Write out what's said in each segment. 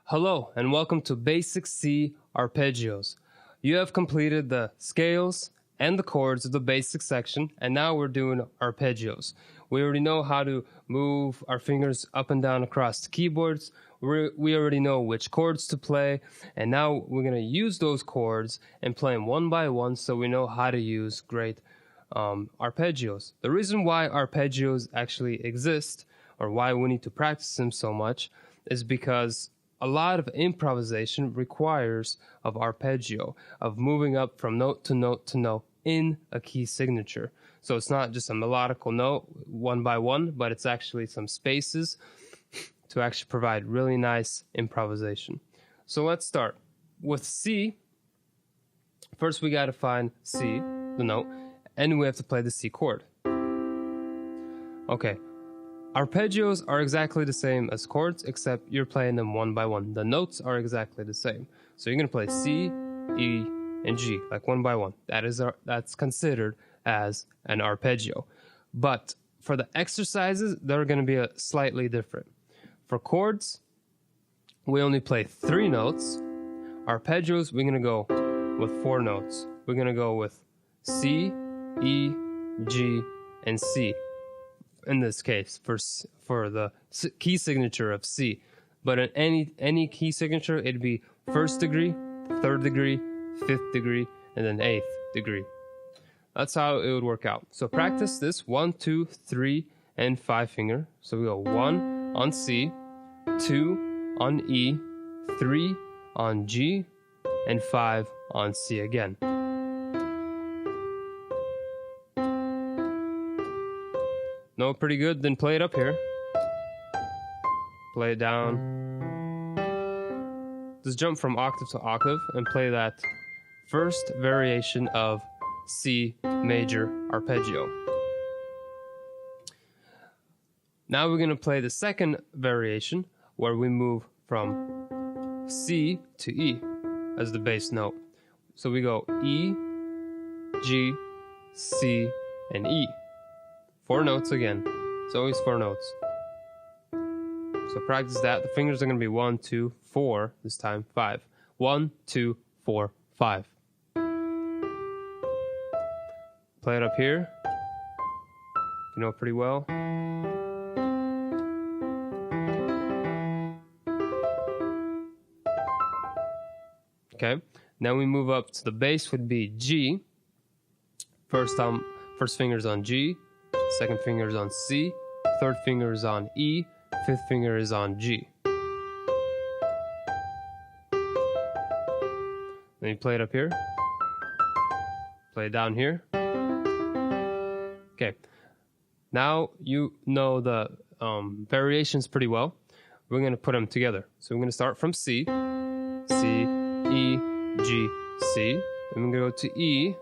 Hello and welcome to Basic C Arpeggios. You have completed the scales and the chords of the basic section, and now we're doing arpeggios. We already know how to move our fingers up and down across the keyboards. We already know which chords to play, and now we're going to use those chords and play them one by one so we know how to use great arpeggios. The reason why arpeggios actually exist, or why we need to practice them so much, is because a lot of improvisation requires of arpeggio, of moving up from note to note to note in a key signature. So it's not just a melodical note one by one, but it's actually some spaces to actually provide really nice improvisation. So let's start with C. First we got to find C, the note, and we have to play the C chord. Okay. Arpeggios are exactly the same as chords, except you're playing them one by one. The notes are exactly the same. So you're going to play C, E, and G, like one by one. That's considered as an arpeggio. But for the exercises, they're going to be slightly different. For chords, we only play 3 notes. Arpeggios, we're going to go with 4 notes. We're going to go with C, E, G, and C. In this case, for the key signature of C. But in any key signature, it'd be 1st degree, 3rd degree, 5th degree, and then 8th degree. That's how it would work out. So practice this 1, 2, 3, and 5 finger. So we go 1 on C, 2 on E, 3 on G, and 5 on C again. No, pretty good. Then play it up here. Play it down. Just jump from octave to octave and play that first variation of C major arpeggio. Now we're going to play the second variation where we move from C to E as the bass note. So we go E, G, C, and E. 4 notes again. It's always 4 notes. So practice that. The fingers are going to be 1, 2, 4. This time 5. 1, 2, 4, 5. Play it up here. You know it pretty well. Okay. Now we move up to the bass would be G. First finger's on G. Second finger is on C, 3rd finger is on E, 5th finger is on G. Then you play it up here. Play it down here. Okay. Now you know the variations pretty well. We're going to put them together. So we're going to start from C, C, E, G, C. Then we're going to go to E,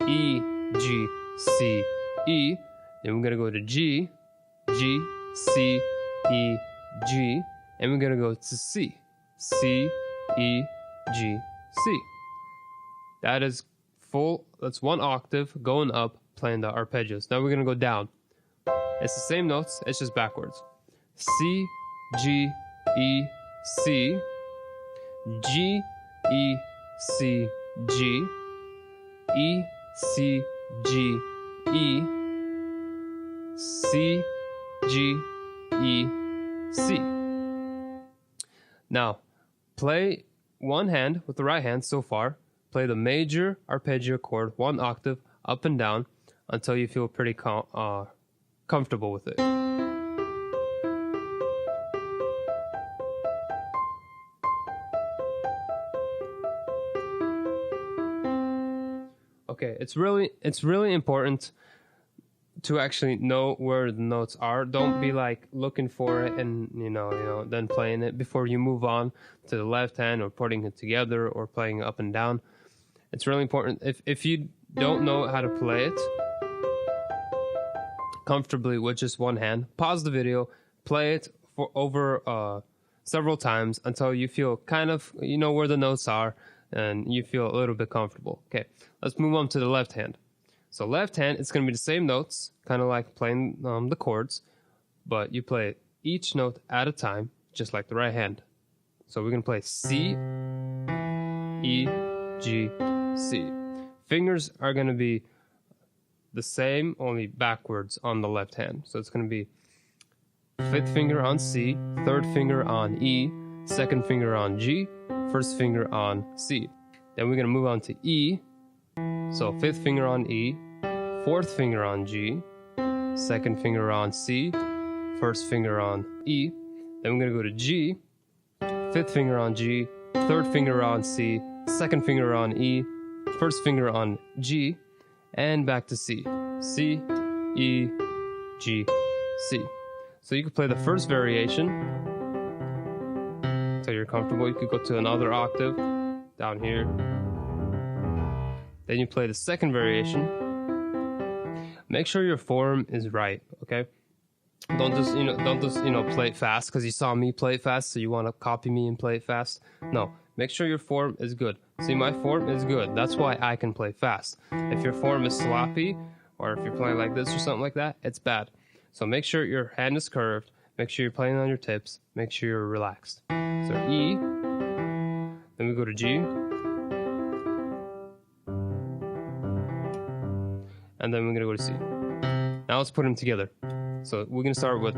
E, G, C, E. Then we're going to go to G, G, C, E, G, and we're going to go to C, C, E, G, C. That is full, that's 1 octave going up, playing the arpeggios. Now we're going to go down. It's the same notes, it's just backwards. C, G, E, C, G, E, C, G, E, C, G, E, C, G, E, C. Now, play one hand with the right hand so far. Play the major arpeggio chord 1 octave up and down until you feel pretty comfortable with it. Okay, it's really important to actually know where the notes are. Don't be like looking for it and you know then playing it before you move on to the left hand or putting it together or playing up and down. It's really important. If you don't know how to play it comfortably with just one hand, pause the video, play it for over several times until you feel kind of you know where the notes are and you feel a little bit comfortable. Okay, let's move on to the left hand. So left hand, it's going to be the same notes, kind of like playing the chords, but you play each note at a time, just like the right hand. So we're gonna play C, E, G, C. Fingers are gonna be the same, only backwards on the left hand. So it's gonna be 5th finger on C, 3rd finger on E, 2nd finger on G, 1st finger on C. Then we're gonna move on to E. So 5th finger on E, 4th finger on G, 2nd finger on C, 1st finger on E. Then we're gonna go to G, 5th finger on G, 3rd finger on C, 2nd finger on E, 1st finger on G, and back to C. C, E, G, C. So you could play the first variation until you're comfortable. You could go to another octave down here. Then you play the second variation. Make sure your form is right, okay? Don't just play it fast because you saw me play it fast, so you want to copy me and play it fast. No, make sure your form is good. See, my form is good. That's why I can play fast. If your form is sloppy, or if you're playing like this or something like that, it's bad. So make sure your hand is curved. Make sure you're playing on your tips. Make sure you're relaxed. So E, then we go to G, and then we're gonna go to C. Now let's put them together. So we're gonna start with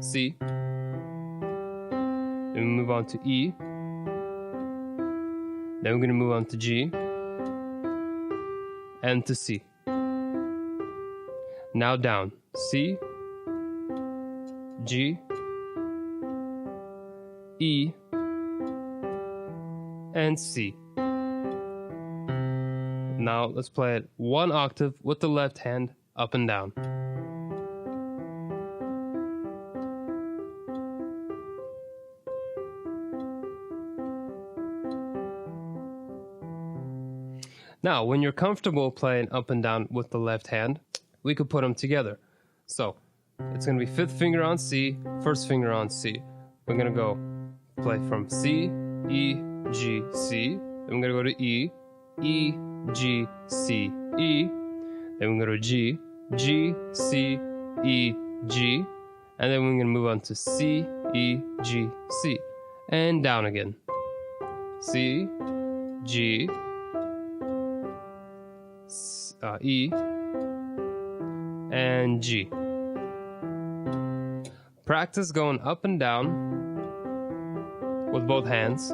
C, then we move on to E, then we're gonna move on to G, and to C. Now down, C, G, E, and C. Now let's play it one octave with the left hand up and down. Now, when you're comfortable playing up and down with the left hand, we could put them together. So, it's going to be 5th finger on C, 1st finger on C. We're going to go play from C, E, G, C. Then we're going to go to E, E, G, C, E. Then we're going to go to G, G, C, E, G. And then we're going to move on to C, E, G, C. And down again. C, G, E, and G. Practice going up and down with both hands.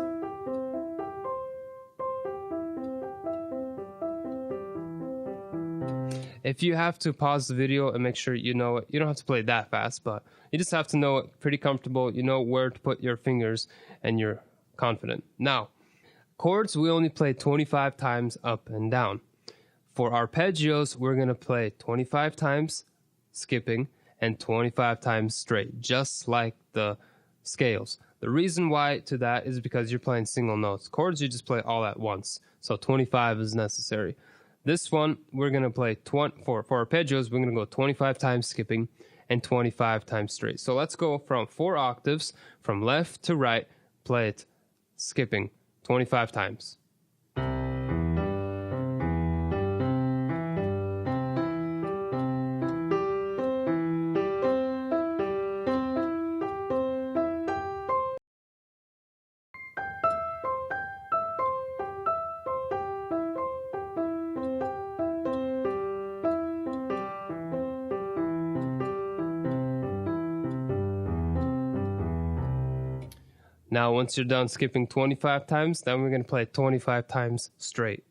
If you have to pause the video and make sure you know it, you don't have to play that fast, but you just have to know it pretty comfortable. You know where to put your fingers and you're confident. Now, chords we only play 25 times up and down. For arpeggios, we're going to play 25 times skipping and 25 times straight, just like the scales. The reason why to that is because you're playing single notes. Chords, you just play all at once, so 25 is necessary. This one, we're going to play, for arpeggios, we're going to go 25 times skipping and 25 times straight. So let's go from 4 octaves, from left to right, play it skipping 25 times. Now, once you're done skipping 25 times, then we're going to play 25 times straight.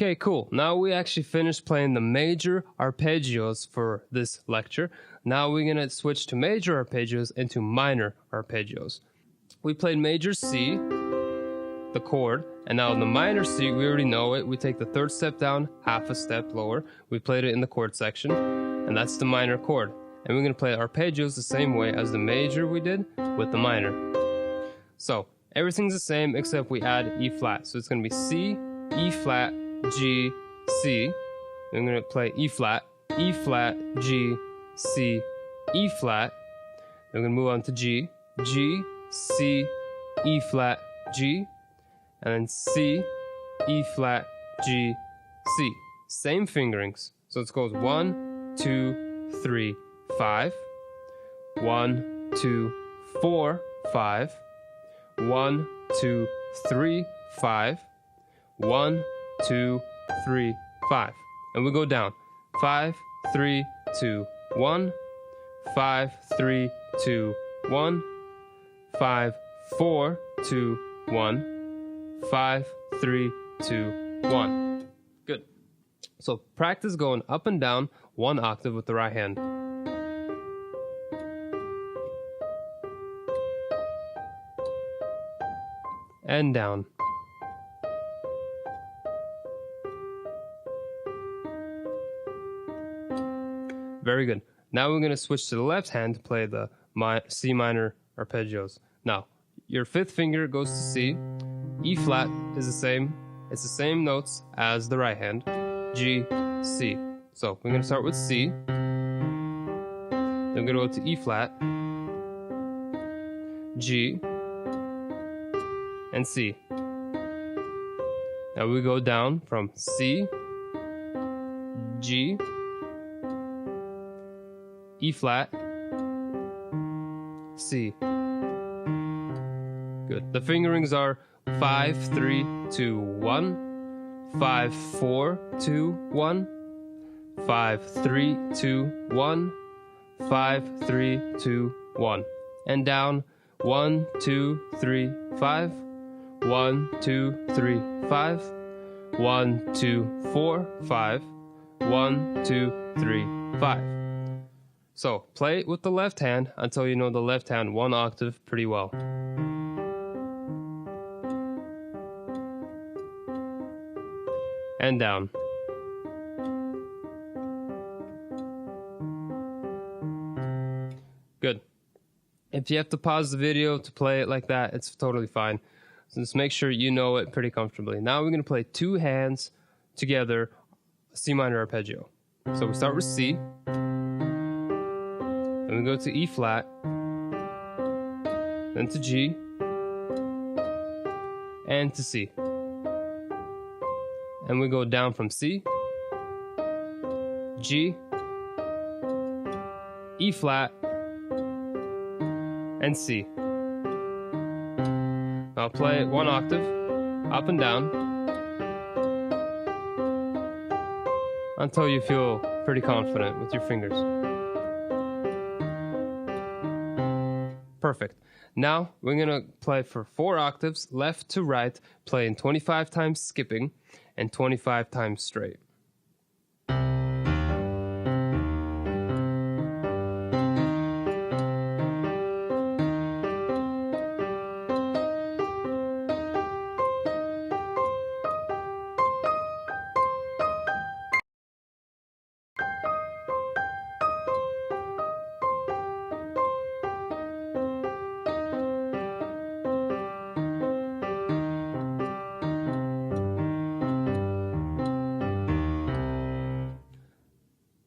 Okay, cool. Now we actually finished playing the major arpeggios for this lecture. Now we're going to switch to major arpeggios into minor arpeggios. We played major C, the chord, and now in the minor C, we already know it. We take the 3rd step down, half a step lower. We played it in the chord section, and that's the minor chord. And we're going to play arpeggios the same way as the major we did with the minor. So everything's the same except we add E flat. So it's going to be C, E flat, G, C, I'm going to play E flat, G, C, E flat. I'm going to move on to G, G, C, E flat, G, and then C, E flat, G, C. Same fingerings. So it goes 1, 2, 3, 5. 1, 2, 4, 5. 1, 2, 3, 5. 1, 2, 3, 5. And we go down. 5, 3, 2, 1. 5, 3, 2, 1. 5, 4, 2, 1. 5, 3, 2, 1. Good. So practice going up and down 1 octave with the right hand. And down. Very good. Now we're going to switch to the left hand to play the C minor arpeggios. Now, your 5th finger goes to C. E flat is the same. It's the same notes as the right hand. G, C. So we're going to start with C. Then we're going to go to E flat, G, and C. Now we go down from C, G, E flat, C. Good. The fingerings are 5, 3, 2, 1, 5, 4, 2, 1, 5, 3, 2, 1, 5, 3, 2, 1. And down 1, 2, 3, 5, 1, 2, 3, 5, 1, 2, 4, 5, 1, 2, 3, 5. So play it with the left hand until you know the left hand 1 octave pretty well. And down. Good. If you have to pause the video to play it like that, it's totally fine. So just make sure you know it pretty comfortably. Now we're going to play 2 hands together, C minor arpeggio. So we start with C. Then we go to E flat, then to G, and to C. And we go down from C, G, E flat, and C. Now play it 1 octave, up and down, until you feel pretty confident with your fingers. Perfect. Now we're going to play for 4 octaves, left to right, playing 25 times skipping and 25 times straight.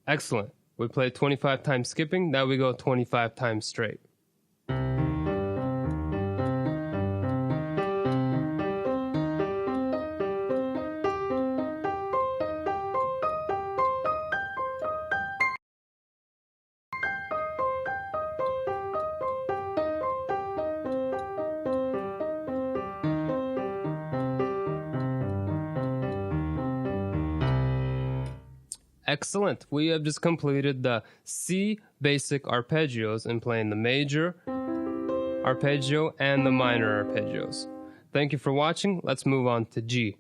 Excellent. We played 25 times skipping. Now we go 25 times straight. Excellent. We have just completed the C basic arpeggios and playing the major arpeggio and the minor arpeggios. Thank you for watching. Let's move on to G.